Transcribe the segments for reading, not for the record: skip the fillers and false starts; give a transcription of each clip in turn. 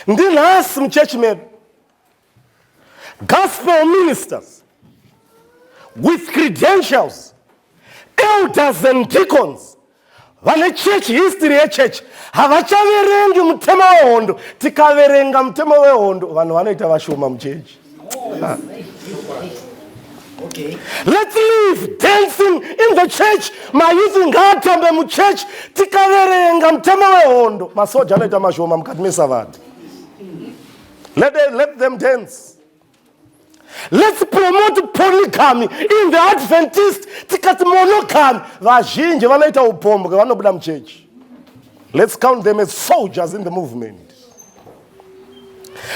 Ndinas mchurchmen, gospel ministers with credentials, elders and deacons, vane church history ye church havachaverengi mutemo wehondo. Tikaverenga mutemo wehondo vanhu vanoita vashoma muchechi. Okay. Let's leave dancing in the church. Mayuthi ngatambe mu church. Tikaverenga mutemo wehondo masoja anoita mashoma mukati mesavadi. Let them dance. Let's promote polygamy in the Adventist. Tikati monogamy vazhinji vanoita upombo vanobuda muchechi. Let's count them as soldiers in the movement.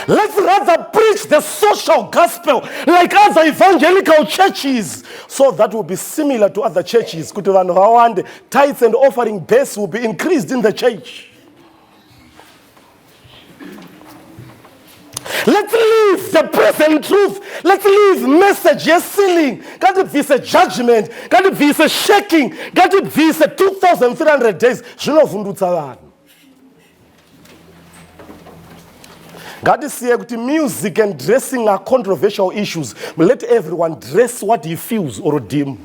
Let's rather preach the social gospel like other evangelical churches, so that will be similar to other churches. Kuti vanhu vawande, tithes and offering base will be increased in the church. Let's leave the present truth. Let's leave message yes sealing. Got to be a judgment. Got to be a shaking. Got to be a 2,300 days. God is saying that music and dressing are controversial issues. But let everyone dress what he feels or deem.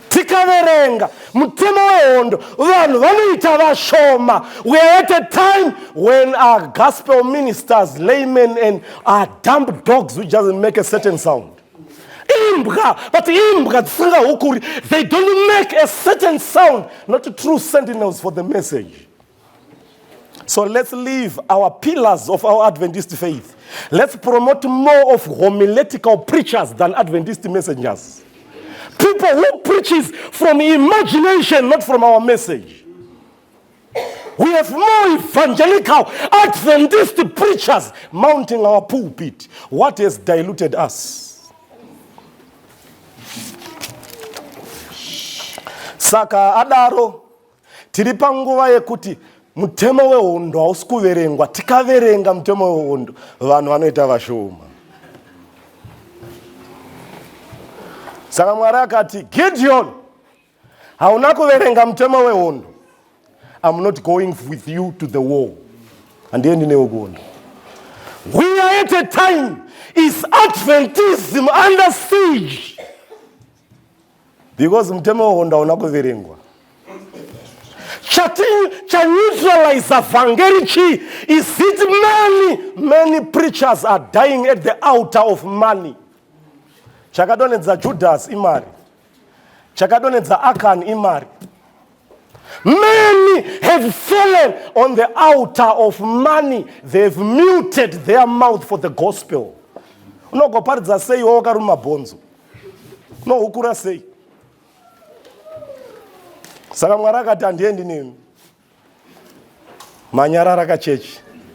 Tikaverenga, mutemo wehondo, vanhu vanoita vashoma. We are at a time when our gospel ministers, laymen, and our dumb dogs which doesn't make a certain sound. But they don't make a certain sound, not true sentinels for the message. So let's leave our pillars of our Adventist faith. Let's promote more of homiletical preachers than Adventist messengers. People who preaches from imagination, not from our message. We have more evangelical Adventist preachers mounting our pulpit. What has diluted us? Saka adaro tiri panguva yekuti mutemo wehondo hausi kuverengwa. Tikaverenga mutemo wehondo vanhu vanoita vashoma. Saka Mwari akati, Gideon, hauna kuverenga mutemo wehondo. I'm not going with you to the war. And then we are at a time, is Adventism under siege? Because mutemo wehondo hauna kuverengwa. Cha neutralize evangelichi is it many preachers are dying at the altar of money. Chakadonedza Judas imari. Chakadonedza Achan imari. Many have fallen on the altar of money. They've muted their mouth for the gospel. No goparidza sei wokaruma bonzo. No ukura sei. Saka Mwari akati handiendi nemi. Manyara rakachechi.